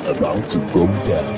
about to go down.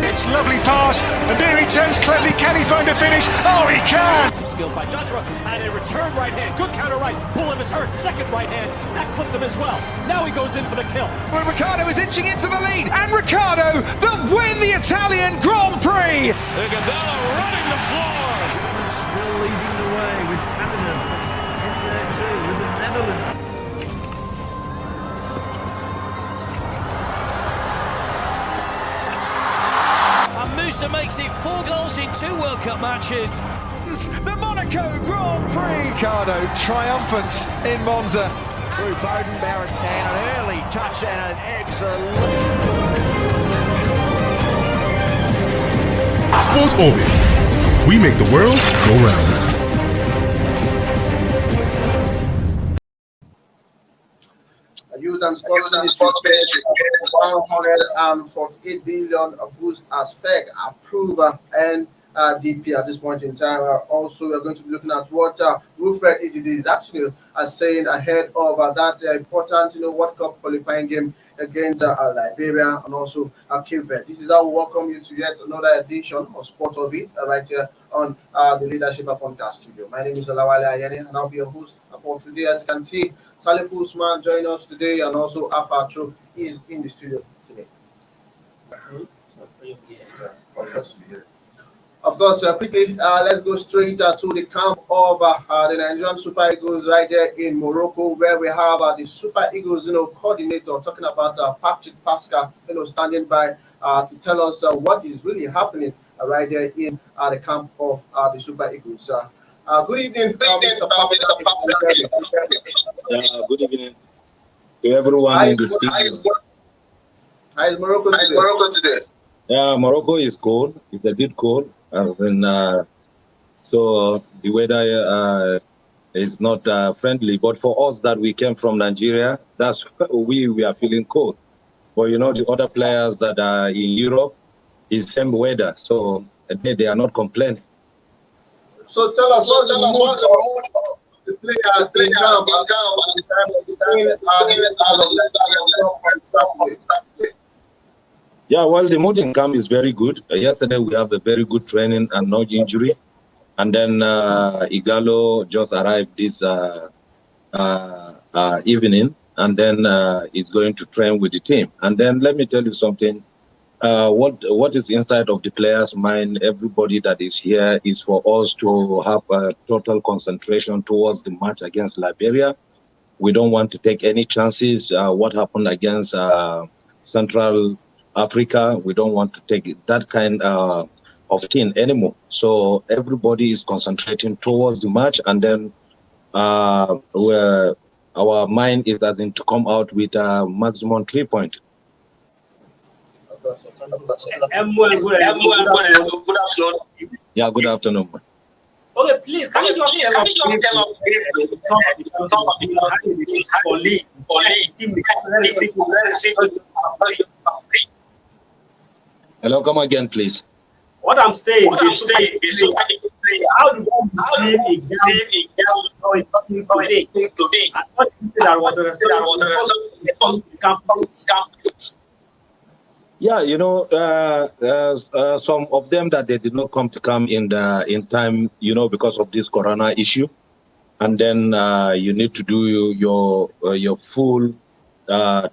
It's lovely pass, and there he turns cleverly. Can he find a finish? Oh, he can! Some skill by Joshua, and a return right hand. Good counter right. Bullen is hurt. Second right hand. That clipped him as well. Now he goes in for the kill. Well, Ricciardo is inching into the lead, and Ricciardo that win the Italian Grand Prix! Gonzalo running the floor. Still leading the way with Canada in there too, with the Netherlands. And Musa makes it 4 goals in 2 World Cup matches. The Monaco Grand Prix! Ricciardo triumphant in Monza. Through Bowden, Barrett, and an early touch and an excellent... Sports Orbit. We make the world go round. Youth and Sports Ministry 148 billion boost as FEC approve NDP at this point in time. Also, we are going to be looking at what Wilfred EDD is actually saying ahead of that important, World Cup qualifying game against Liberia and also Cape Verde. This is how we welcome you to yet another edition of Sports Orbit right here on the Leadership Podcast Studio. My name is Olawale Ayeni, and I'll be your host for today. As you can see, Salif Usman join us today, and also Apacho is in the studio today. Of course, quickly, let's go straight to the camp of the Nigerian Super Eagles right there in Morocco, where we have the Super Eagles, coordinator talking about Patrick Pascal, standing by to tell us what is really happening right there in the camp of the Super Eagles. Good evening, Mr. Pascal. Good evening to everyone in the studio. How is Morocco today? Yeah, Morocco is cold. It's a bit cold. So the weather is not friendly. But for us that we came from Nigeria, that's we are feeling cold. But the other players that are in Europe is same weather, so they are not complaining. So tell us what's the mood of the players in camp. Yeah, well, the mood in camp is very good. Yesterday we have a very good training and no injury. And then Igalo just arrived this evening, and then he's going to train with the team. And then let me tell you something. What is inside of the players' mind, everybody that is here, is for us to have a total concentration towards the match against Liberia. We don't want to take any chances. What happened against Central Africa, we don't want to take that kind of thing anymore. So everybody is concentrating towards the match, and then where our mind is as in to come out with a maximum 3 point. Yeah, good afternoon. Okay, please, can you just tell us Hello, come again, please. What I'm saying is how do you see a girl today? I thought that was Yeah, some of them that they did not come to come in time, because of this corona issue, and then you need to do your full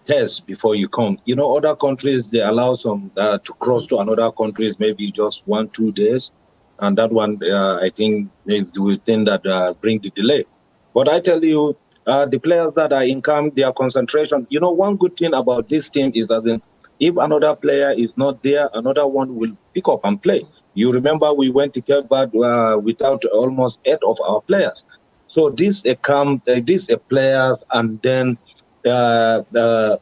test before you come. Other countries, they allow some to cross to another countries maybe just 1-2 days, and that one I think is the thing that bring the delay. But I tell you, the players that are in camp, their concentration. One good thing about this team is that if another player is not there, another one will pick up and play. You remember we went to Cape Verde without almost 8 of our players. So this a camp, this a players, and then there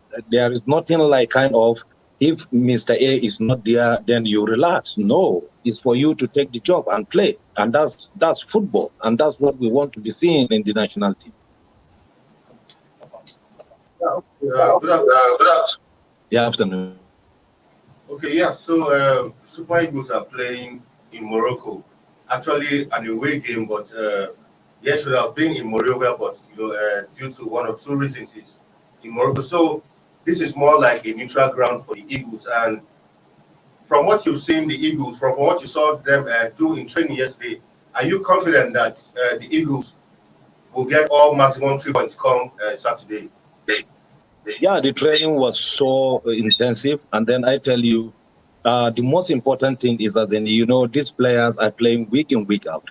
is nothing like kind of, if Mr. A is not there, then you relax. No, it's for you to take the job and play. And that's football. And that's what we want to be seeing in the national team. Good afternoon. Yeah, afternoon. Okay, yeah. So Super Eagles are playing in Morocco. Actually, an away game, but they should have been in Morocco, but due to one or two reasons, is in Morocco. So this is more like a neutral ground for the Eagles. And from what you've seen, the Eagles, from what you saw them do in training yesterday, are you confident that the Eagles will get all maximum 3 points come Saturday? Yeah, the training was so intensive, and then I tell you, the most important thing is, as in, these players are playing week in, week out,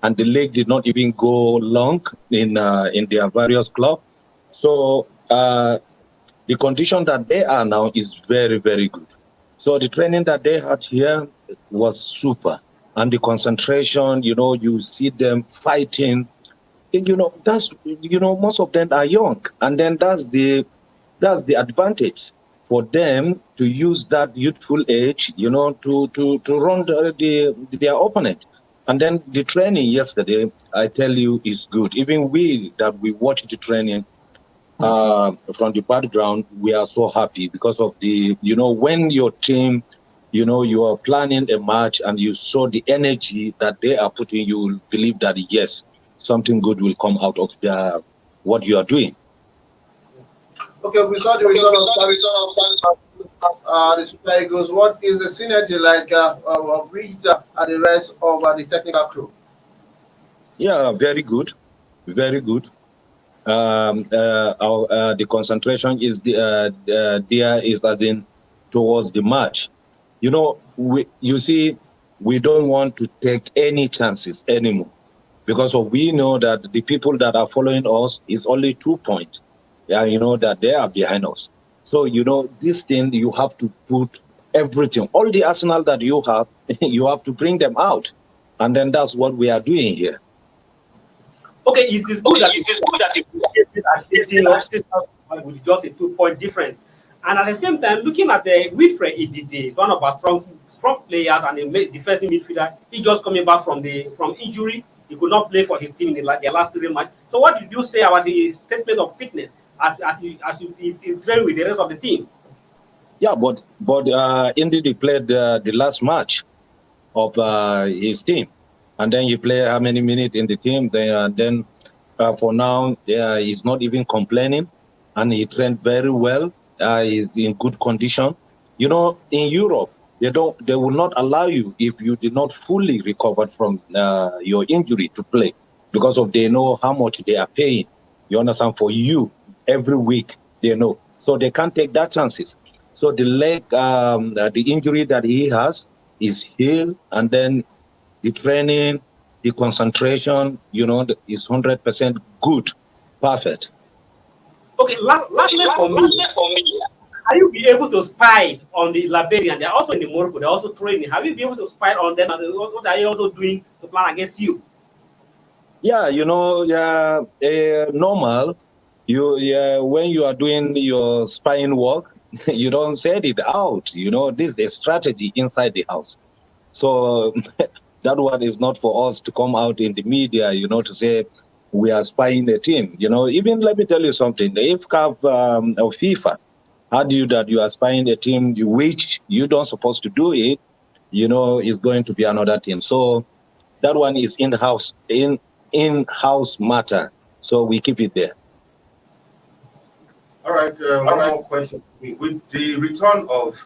and the league did not even go long in their various clubs. So the condition that they are now is very, very good. So the training that they had here was super, and the concentration, you see them fighting. That's most of them are young, and then that's the advantage for them to use that youthful age, to run their opponent. And then the training yesterday, I tell you, is good. Even we watched the training from the background, we are so happy because of when your team, you are planning a match and you saw the energy that they are putting, you will believe that yes, something good will come out of what you are doing. Okay, we saw the result of the Super Eagles. What is the synergy like with the rest of the technical crew? Yeah, very good, very good. The concentration is there is as in towards the match. You see, we don't want to take any chances anymore because we know that the people that are following us is only 2 points. Yeah, that they are behind us. So, this thing, you have to put everything, all the arsenal that you have, you have to bring them out. And then that's what we are doing here. Okay, it is good that with just a 2-point difference. And at the same time, looking at the Wilfred Idide, one of our strong players and a defensive midfielder, he just coming back from injury. He could not play for his team in their last 3 matches. So what did you say about the statement of fitness as he trained with the rest of the team? Yeah, but indeed he played the last match of his team, and then he played how many minutes in the team? Then for now, he's not even complaining, and he trained very well. He's in good condition. In Europe, they will not allow you if you did not fully recover from your injury to play, because they know how much they are paying. You understand? For you every week, they know, so they can't take that chances. So the leg, the injury that he has is healed, and then the training, the concentration, is 100% good, perfect. Okay, lastly for me, have you been able to spy on the Liberian? They're also in the Morocco. They're also training. Have you been able to spy on them? And what are you also doing to plan against you? Yeah, normal. When you are doing your spying work, you don't say it out. This is a strategy inside the house. So that one is not for us to come out in the media, to say we are spying a team. Even let me tell you something. The FCAF of FIFA had you that you are spying a team which you don't supposed to do it, is going to be another team. So that one is in-house matter. So we keep it there. All right. One more question. With the return of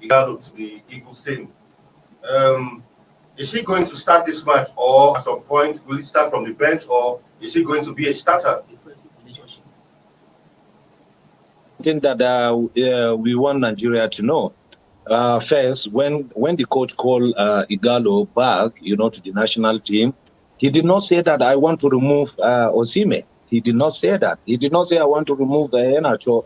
Igalo to the Eagles team, is he going to start this match, or at some point will he start from the bench, or is he going to be a starter? I think that we want Nigeria to know. First, when the coach called Igalo back, to the national team, he did not say that I want to remove Osimhen. He did not say that. He did not say I want to remove Onacho.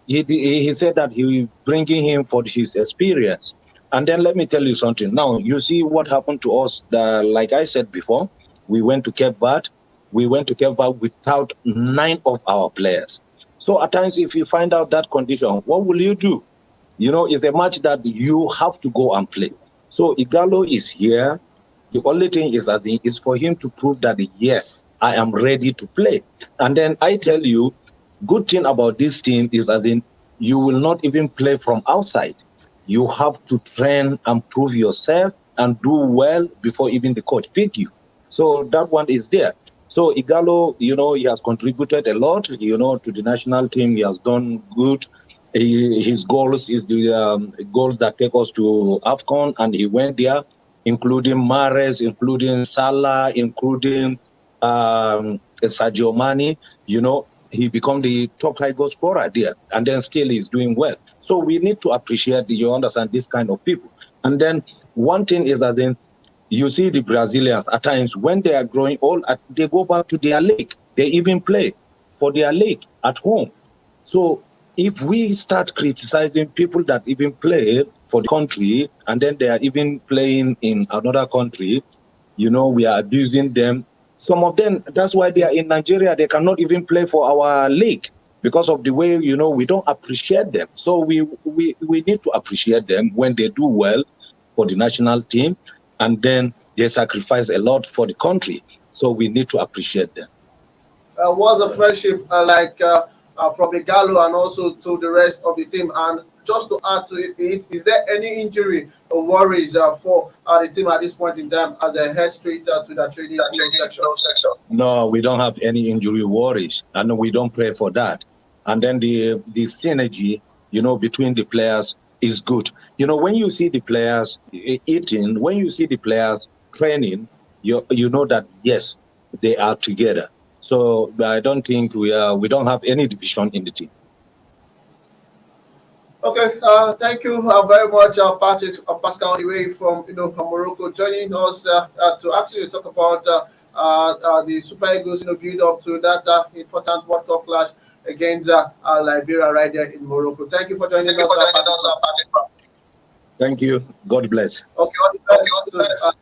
He said that he will bringing him for his experience. And then let me tell you something. Now, you see what happened to us. Like I said before, we went to Cape Verde. We went to Cape Verde without 9 of our players. So at times, if you find out that condition, what will you do? It's a match that you have to go and play. So Igalo is here. The only thing is for him to prove that, yes, I am ready to play. And then I tell you, good thing about this team is as in you will not even play from outside. You have to train and prove yourself and do well before even the coach pick you. So that one is there. So Igalo, he has contributed a lot, to the national team. He has done good. His goals is the goals that take us to AFCON, and he went there, including Mahrez, including Salah, including Sadio Mane. He become the top high goal scorer there, and then still he's doing well. So we need to appreciate, you understand, this kind of people. And then one thing is that then you see the Brazilians at times when they are growing old, they go back to their league. They even play for their league at home. So if we start criticizing people that even play for the country and then they are even playing in another country, we are abusing them. Some of them, that's why they are in Nigeria. They cannot even play for our league because of the way, we don't appreciate them. So we need to appreciate them when they do well for the national team, and then they sacrifice a lot for the country. So we need to appreciate them. Was a friendship from the Gallo and also to the rest of the team? And just to add to it, is there any injury or worries for the team at this point in time as I head straight to the training section? No, we don't have any injury worries, and we don't pray for that. And then the synergy, between the players is good. When you see the players eating, when you see the players training, you know that yes, they are together. So I don't think we don't have any division in the team. Okay, thank you very much, Patrick Pascal, all the way from Morocco, joining us to actually talk about the Super Eagles, build up to that important World Cup clash against Liberia right there in Morocco. Thank you for joining us, Patrick. Thank you. God bless. Okay, all the best.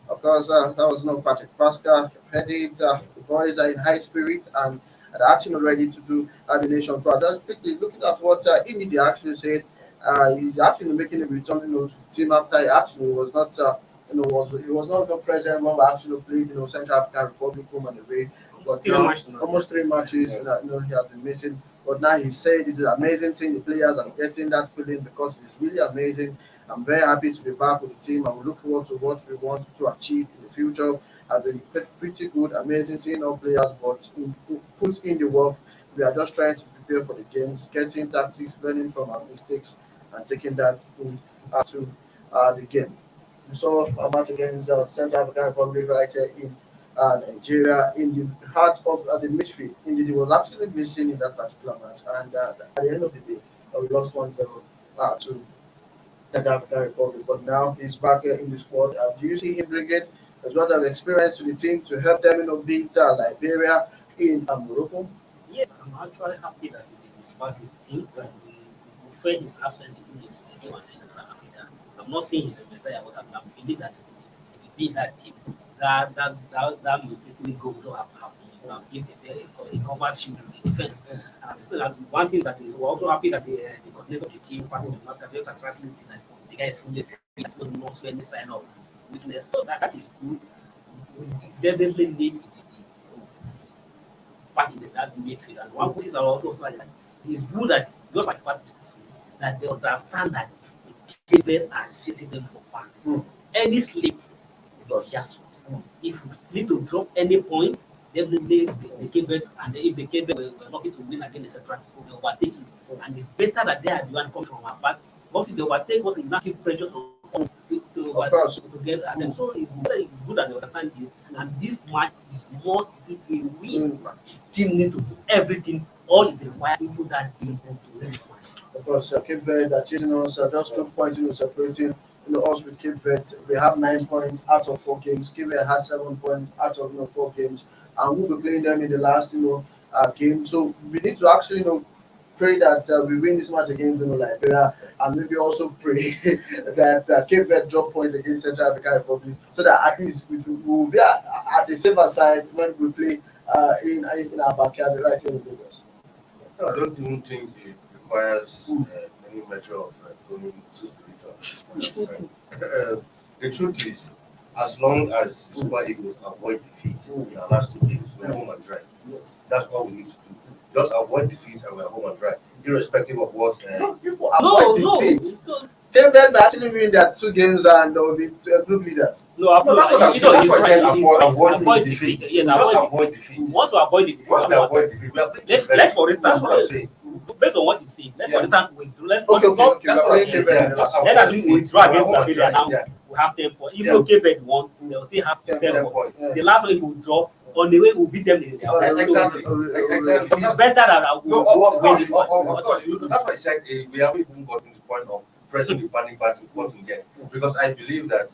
Of course, that was Patrick Pascal. Headed, the boys are in high spirit and are actually ready to do the nation proud. Just quickly looking at what India actually said, he's actually making a return, to the team after he actually was not, he was not the president when we actually played, Central African Republic home and away. But now, almost 3 matches, he has been missing. But now he said it is amazing seeing the players and getting that feeling because it's really amazing. I'm very happy to be back with the team and we look forward to what we want to achieve in the future. Has been pretty good, amazing seeing our players, but put in the work. We are just trying to prepare for the games, getting tactics, learning from our mistakes, and taking that into the game. We saw a match against Central African Republic right here in Nigeria, in the heart of the midfield. Indeed, he was actually missing in that particular match, and at the end of the day, we lost 1-0 to Central African Republic. But now he's back in the squad. Do you see him bringing as well as experience to the team to help them, beat Liberia in Morocco? Yes, I'm actually happy that he's back with the team. But we felt his absence in the game against Africa. I'm not saying he's a messiah, but I believe that he will be that team. That mistakenly goal will not have happened. Give a cover shield to the defense. And one thing that is, we're also happy that the coordinator of the team, Patrick Pascal, just attracting see that the guy is fully fit, does not show any sign of weakness. So that is good. We definitely need back in that midfield. And one question is also like that it's good that just like that they understand that the people are chasing them for back. Any slip, because just if you slip to drop any point, definitely they came back, and if they came back, we're lucky to win against the Central, they overtake you. And it's better that they are the one coming from our back. But if they overtake us, it's not keep pressure to get at them. So it's very good that they understand this. And this match is most a win. Team needs to do everything, all it requires into that team to win this match. Of course, Cape Verde are chasing us, just 2 points, separating us with Cape Verde. We have 9 points out of 4 games. Cape Verde had 7 points out of 4 games, and we'll be playing them in the last game. So we need to actually pray that we win this match against Liberia, and maybe also pray that Cape Verde drop point against Central African Republic, so that at least we will be at a safer side when we play in our backyard right here in Lagos. No, I don't even think it requires any measure of going to spiritual. The truth is, as long as Super Eagles avoid defeat in our last 2 games, we are home and dry. That's all we need to do. Just avoid defeat and we are home and dry, irrespective of what people avoid defeat. Cape Verde actually win their 2 games and they will be group leaders. No, that's what I'm saying. That's what I said. Avoid defeat. Yes, just avoid defeat. Once we avoid defeat, avoid defeat, we are playing. Let's for instance, that's what I'm saying. Based on what you see, let's for instance withdraw. Let's okay. Let us withdraw against Liberia now. We have 10 points. Even though Cape Verde won, they will still have 10 points. The last one we withdraw. On the way, we'll beat them in their exactly. It's better than I will. Of course. That's why I said we haven't even gotten to the point of pressing the panic button again. Because I believe that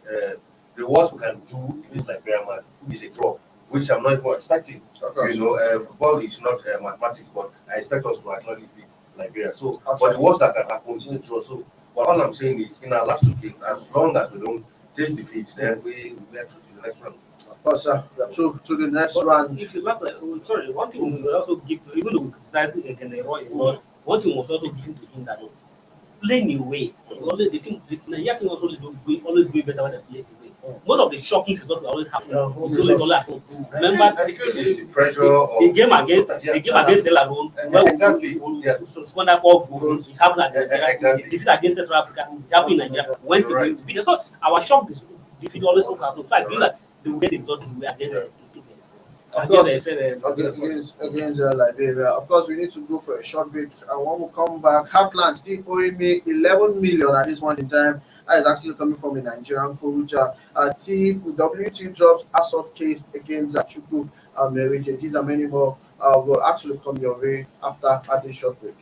the worst we can do in this Liberian match is a draw, which I'm not even expecting. Football is not mathematics, but I expect us to actually beat Liberia. So, but the worst that can happen is a draw. So, but all I'm saying is, in our last 2 games, as long as we don't take defeats, then we get through to the next round. Of course, to the next round. If you look at, one thing we will also give to, even though we criticize Again, one thing we must also give to him that playing away. Always the team also always do better when they play away. Most of the shocking results will always happen. It's always at home. Remember the pressure the game against Delarone, exactly. So squander 4 goals. It happened at Nigeria. The defeat against Central Africa. It happened in Nigeria. When we so our shock defeat always happens. So I feel that they will get the result against Liberia. Of course, we need to go for a short break. And when we come back, Heartland still owing me 11 million at this point in time. That is actually coming from a Nigerian coach. WT drops assault case against Chukwu Merike. These are many more will actually come your way after this short break.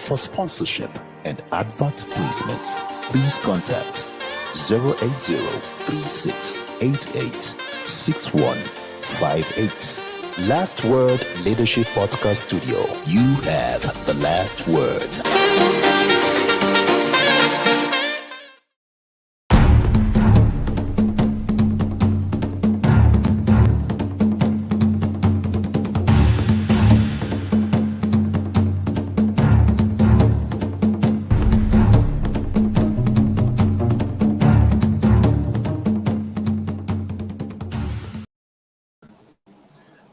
For sponsorship and advert placements, please contact 080-3688-6158. Last Word Leadership Podcast Studio. You have the last word.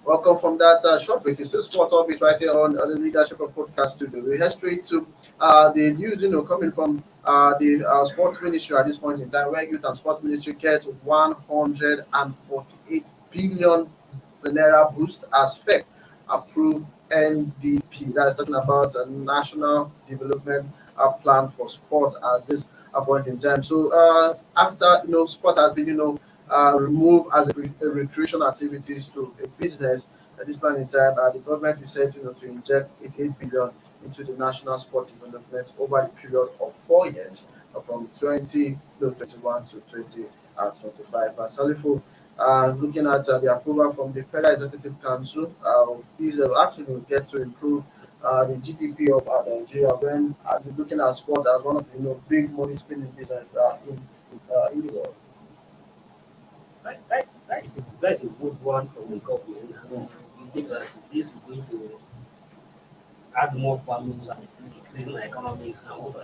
Welcome from that short break. It's still Sport Orbit right here on the Leadership of Podcast Studio. We head straight to the news, coming from the Sports Ministry at this point in time, where Youth and Sports Ministry gets 148 billion naira boost as FEC approved NDP. That is talking about a national development plan for sport at this point in time. So after sport has been removed as a recreation activities to a business at this point in time, the government is said to inject 88 billion into the national sport development over the period of 4 years from 2021 to 2025. Salifo, looking at the approval from the Federal Executive Council, these actually will get to improve the GDP of Nigeria when looking at sport as one of the big money spending business in the world. That is a good one from the government. You think that this is going to add more values and increasing the economy and also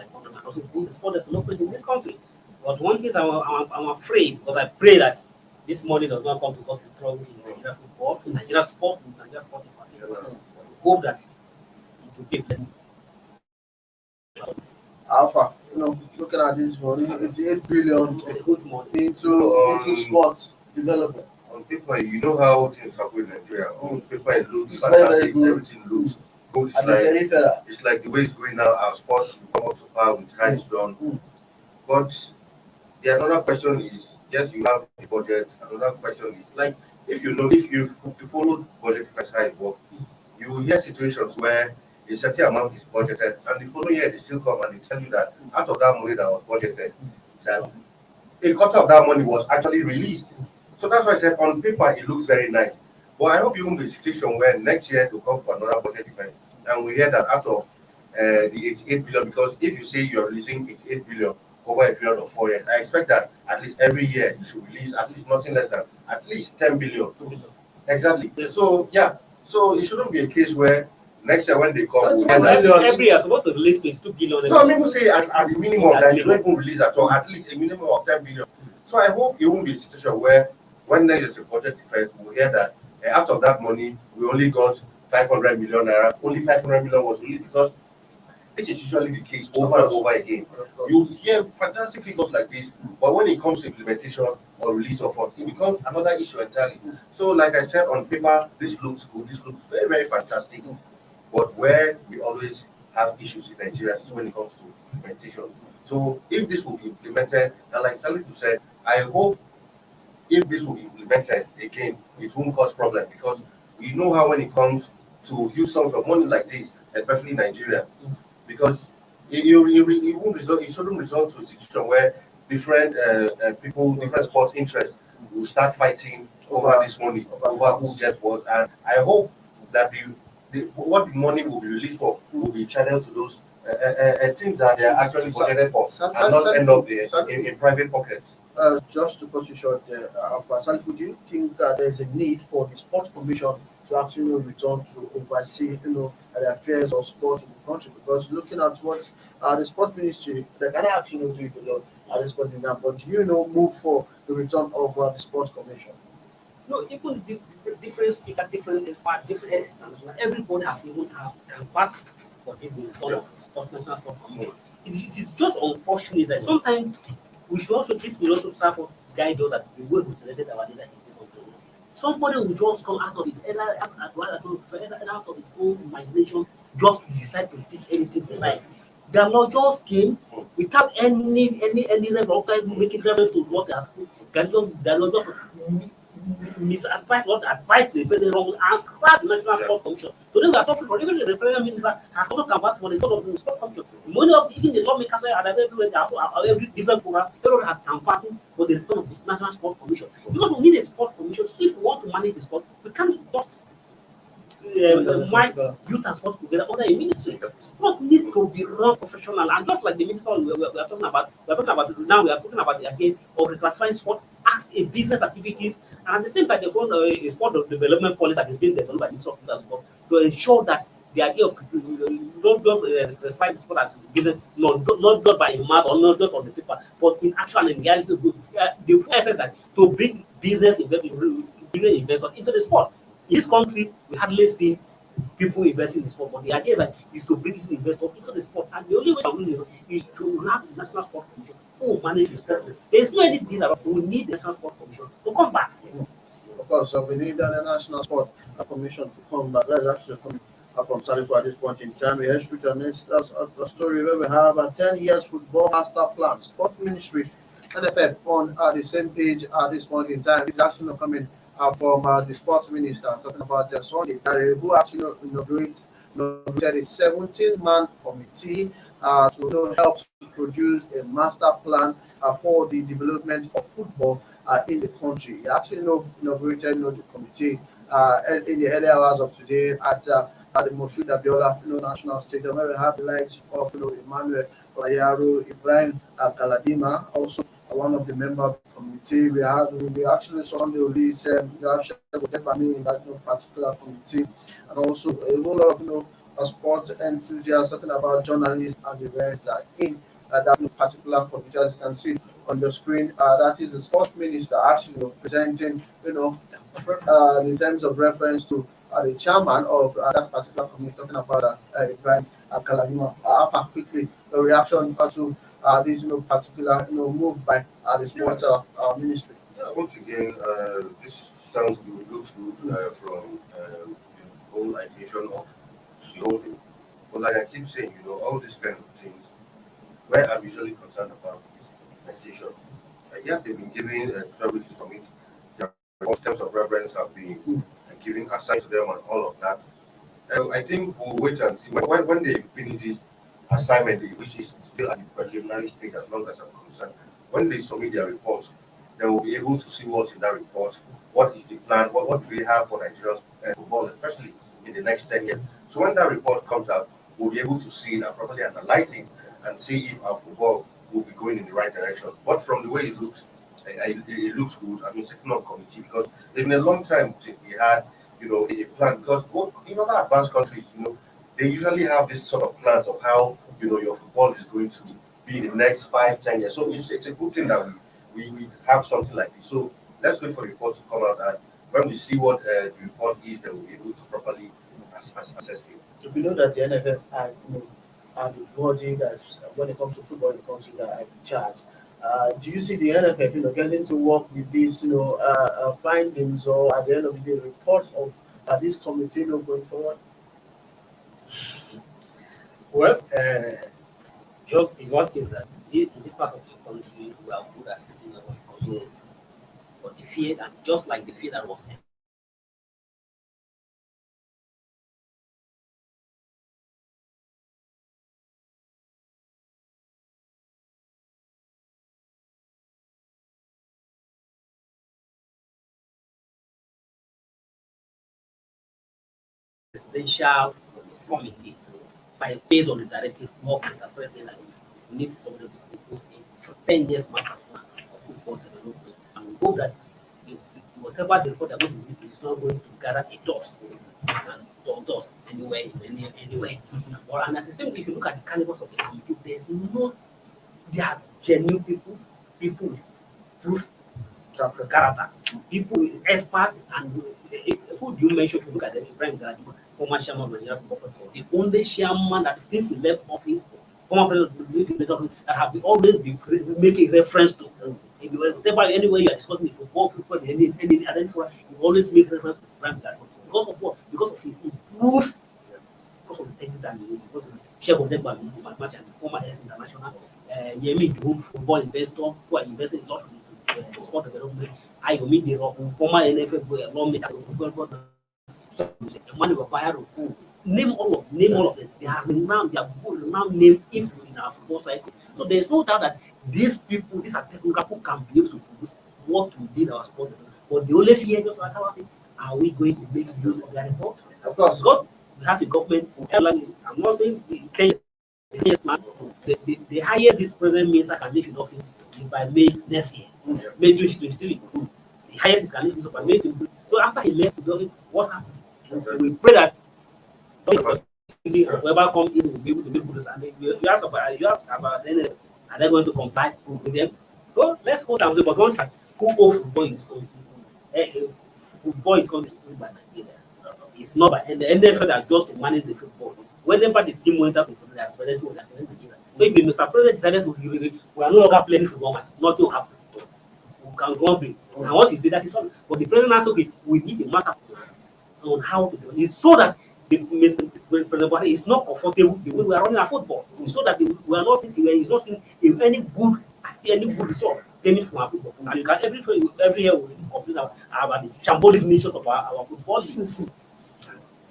boost the sport development in this country. But one thing I'm afraid, but I pray that this money does not come to cause trouble in Nigeria football, in Nigeria sport, in Nigeria sport in particular. We hope that it will be a blessing. Alpha, looking at this money, 88 billion into sports development. On paper, you know how things happen in Nigeria. On paper, it looks fantastic. Everything looks good. It's like the way it's going now. Our sports will come up to par with how it's done. But the another question is, yes, you have a budget. Another question is, like, if you follow budget how it works, you will hear situations where a certain amount is budgeted, and the following year they still come and they tell you that out of that money that was budgeted, that a quarter of that money was actually released. So that's why I said on paper it looks very nice. But I hope you won't be in a situation where next year to come for another budget event, and we hear that out of the 88 billion, because if you say you're releasing 88 billion over a period of 4 years, I expect that at least every year you should release at least nothing less than at least 10 billion. Exactly. So yeah, so it shouldn't be a case where next year when they come, every year supposed to release 2 billion. So people say at the minimum that you don't even release at all, at least a minimum of 10 billion. So I hope it won't be a situation where when there is a budget defense, we'll hear that out of that money, we only got 500 million naira. Only 500 million was released, because this is usually the case over and over again. You hear fantastic figures like this, but when it comes to implementation or release of funds, it becomes another issue entirely. So like I said, on paper, this looks good. This looks very, very fantastic. But where we always have issues in Nigeria is when it comes to implementation. So if this will be implemented, and like Salifu said, I hope if this will be implemented again, it won't cause problem, because we know how when it comes to huge sums of money like this, especially in Nigeria, because it won't result, it shouldn't result to a situation where different people, different sports interests will start fighting over this money, over who gets what. And I hope that what the money will be released for will be channeled to those things that they are actually budgeted for, and not end up in private pockets. Just to cut you short there, do you think that there's a need for the Sports Commission to actually return to oversee, the affairs of sport in the country? Because looking at what the Sports Ministry, they can actually do it a lot at this point in time. But do you move for the return of the Sports Commission? No, even different speaker, different expert, different experts. Everybody has even have canvas for people in front of the national sport commission. It is just unfortunate that sometimes we should also, this will also serve to guide us at the way we selected our leader in this country. Somebody will just come out of his out of his own imagination, just decide to teach anything they like. The law just came without any reference, making reference to what they are. The law just misadvised what advised the very wrong and start the National Sport Commission. Today we are suffering from, even the referendum minister has also canvassed for the thought of the Sport Commission. Many of even the lawmakers are everywhere, they also are every different program, everyone has canvassing for the return of this National Sport Commission. Because we need a sport commission. So if we want to manage the sport, we can't just youth and sports together under a ministry. Sport needs to be run professional, and just like the minister we are talking about, now we are talking about the again of reclassifying sport as a business activities, and at the same time, there's one a sport development policy that is being developed by the Ministry of Youth and Sport to ensure that the idea of don't classify the sport as business, not by a map or not just on the paper, but in action and reality. The essence that to bring business investors into the sport. In this country, we hardly see people investing in the sport, but the idea is to bring investors into the sport, and the only way to do it is to have the National Sport Commission who manage the sport. There is no anything about we need the National Sport Commission to come back. Of course, we need the National Sport Commission to come back. That's actually coming from Salifu at this point in time. We head straight to a story where we have a 10 years football master plan. Sport Ministry, NFF, on the same page at this point in time. It's actually coming from the sports minister, talking about the Sunday, who actually inaugurated a 17-man committee to help to produce a master plan for the development of football in the country. He actually inaugurated the committee in the early hours of today at the Moshood Abiola National Stadium, where we have the likes of Emmanuel Bayaro, Ibrahim Galadima, also one of the member of the committee. We actually Sunday release in that particular committee, and also a whole lot of sports enthusiasts talking about journalists and the rest that in that particular committee. As you can see on the screen, that is the sports minister actually presenting, in terms of reference to the chairman of that particular committee, talking about Ibrahim Kaladima. Quickly, the reaction to this particular move by the sports ministry. Yeah, once again, this sounds good, looks good from the whole intention of the whole thing. But like I keep saying, all these kind of things, where I'm usually concerned about is meditation. Yeah, they've been giving services from it. Their terms of reference have been giving assigned to them and all of that. I think we'll wait and see when they finish this assignment, which is still at the preliminary stage as long as I'm concerned. When they submit their report, they will be able to see what's in that report, what is the plan, what do we have for Nigeria's football, especially in the next 10 years. So when that report comes out, we'll be able to see it and properly analyze it and see if our football will be going in the right direction. But from the way it looks, it looks good. I mean, setting up committee because it's been a long time since we had, a plan. Because in other advanced countries, they usually have this sort of plans of how, your football is going to be in the next 5, 10 years. So it's a good thing that we have something like this. So let's wait for the report to come out, and when we see what the report is, then we'll be able to properly assess it. We know that the NFL are the body that, when it comes to football in the country, that are in charge. Do you see the NFL, getting to work with these, findings, or at the end of the day, reports of this committee, going forward? Well, just what is that in this part of the country, we are good at setting up control. But the fear, and just like the fear that was presidential committee based on the directive of Mr. President, we need somebody to propose a 10 years master plan of football development. And we hope that whatever the report are going to do is not going to gather a dust and dust anywhere. And at the same time, if you look at the calibers of the committee, they are genuine people with proof character, people with experts, and who do you mention to look at them? Ibrahim Galadima, former chairman of Nigeria Football Board, the only chairman that since he left office, former president of that have always been making reference to. Anywhere you are discussing the football, any identify, you always make reference to Ibrahim Galadima. Because of what? Because of his improved, because of the technical and because of the chef of them, mathematician, former S international, Yemi Duhum, football investor, who are investing in sport development. I will meet the former NFL lawmaker, name all of them. They are renowned name in our football cycle. So there is no doubt that these people, these are technical who can be able to produce what we did our sport development. But the only fear, just like I said, are we going to make use of their report? Of course, because we have a government. I'm not saying the 10 years man. The higher this president minister can leave in office by May next year, May 2023. The highest it can leave is by May 2023. So after he left the government, what happened? We pray that whoever comes in will be able to make good. And you ask about then are they going to comply with them? So let's go down. But once who owns football in this country? Football is going to be by Nigeria. It's not by the NFL that just to manage the football. Whenever the team went up to the president, so if Mr. President decided to we are no longer playing football match, nothing will happen. We can go on. And once you say that is all, but the president has okay, we need a matter on how to do it so that the President Buhari is not comfortable the way we are running our football. So that we are not seeing he's not seeing any good result coming from our football. And you can every year we complain about the shambolic nature of our football.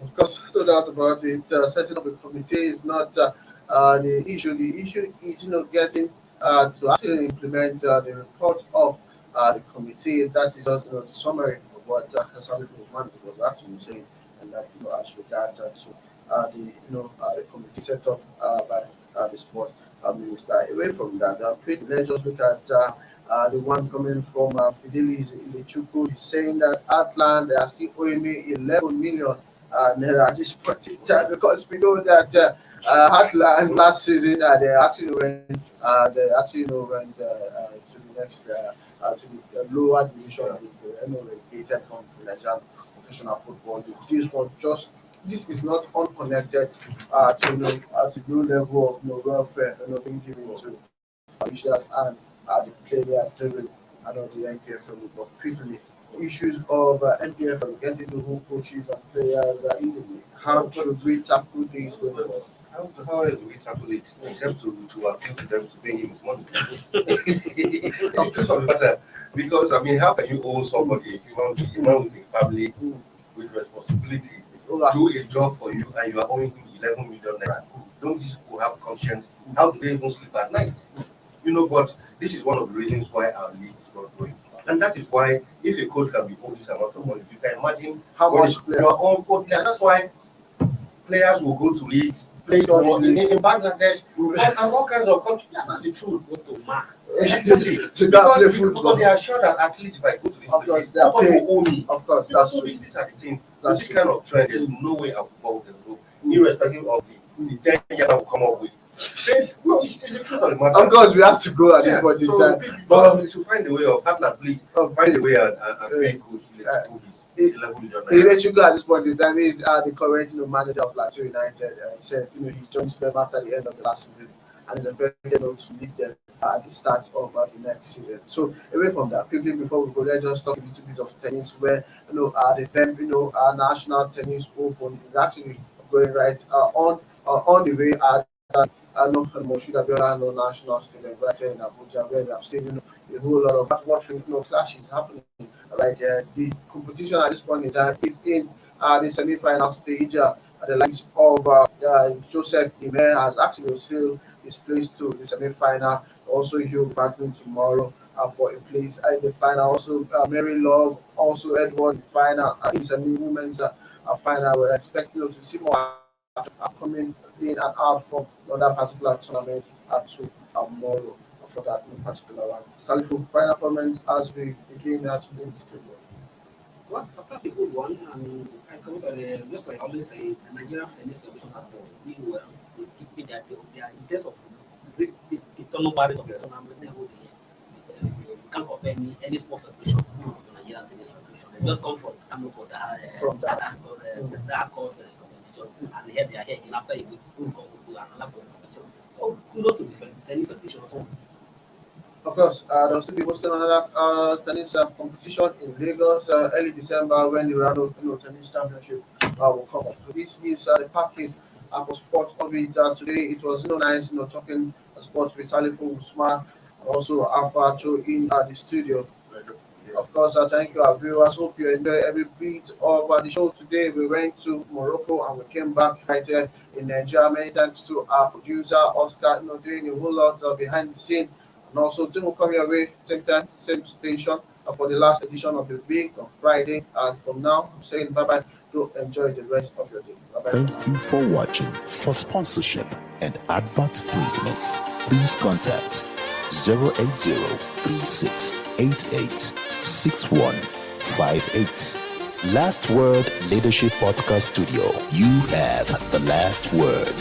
Of course, no doubt about it. Setting up a committee is not the issue. The issue is, getting to actually implement the report of the committee. That is just the summary of what Kasali was actually saying, and that as regard to the committee set up by the sports minister. Away from that, let's just look at the one coming from Fidelis Ilechukwu. He's saying that Atlant, they are still owing me 11 million naira at this point in time, because we know that Heartland last season they actually went to the next to the lower division of the relegated from the Nigerian professional football league. This is not unconnected to the low level of welfare being given to officials and the player driven the NPFL, but quickly issues of NPFL getting to who coaches and players in the league. How should we tackle these going forward? How else do we tackle it except to appeal to them to pay him his money? Because how can you owe somebody, a human with a family with responsibilities, do a job for you and you are owing him 11 million naira. Don't these people have conscience? How do they even sleep at night? But this is one of the reasons why our league is not growing. And that is why if a coach can be owed this amount of money, you can imagine how much your own coach. That's why players will go to league, play in Bangladesh, and all kinds of countries. Yeah, that's the truth. Go to mark. Because they are sure that at least if I go to this place, nobody will owe me. Of course, that's true. These are the things. This kind of trend, there's no way our football can go, irrespective of the 10 years that will come up with. No, it's the truth of the matter. Of course, we have to go at this point in time. But we should find a way of, please, find a way and pay coach his 11 million. Let you go at this point in time. He's the current manager of Plateau United. He said he joined them after the end of the last season and is expected to lead them at the start of the next season. So away from that, quickly before we go, let's just talk a little bit of tennis, where the our national tennis open is actually going right on the way. Moshood Abiola National Stadium right here in Abuja, where we have seen a whole lot of watching clashes happening right there. The competition at this point in time is in the semi-final stage. The likes of Joseph Ime has actually sealed his place to the semi-final. Also, he'll be battling tomorrow for a place in the final. Also, Mary Love, also Edward in the final. It's a new women's final. We're expecting to see more coming in and out from that particular tournament tomorrow for that particular one. Salifu, final comments as we begin to do this table. Well, that's a good one. And I come just like I always say, the Nigerian tennis federation has done really well in keeping their in terms of the internal barriers of the tournament. You can't compare any sport federation to the Nigerian tennis federation. They just come from that course. And they have their head in after a week full another competition. So kudos to the tennis federation. Of course, there will still be hosting another tennis competition in Lagos early December when the Rado Tennis Championship will come up. So this is the package for sports of it. Today it was nice talking sports with Salifu Usman, also Alpha Cho in the studio. Of course, thank you, our viewers. Hope you enjoy every bit of the show today. We went to Morocco and we came back right here in Nigeria. Many thanks to our producer, Oscar, doing a whole lot behind the scene. And also, Tim will come your way, same time, same station for the last edition of the week on Friday. And from now, I'm saying bye-bye. To enjoy the rest of your day. Bye-bye. Thank you for watching. For sponsorship and advert placements, please contact 080-3688-6158. Last Word Leadership Podcast Studio. You have the last word.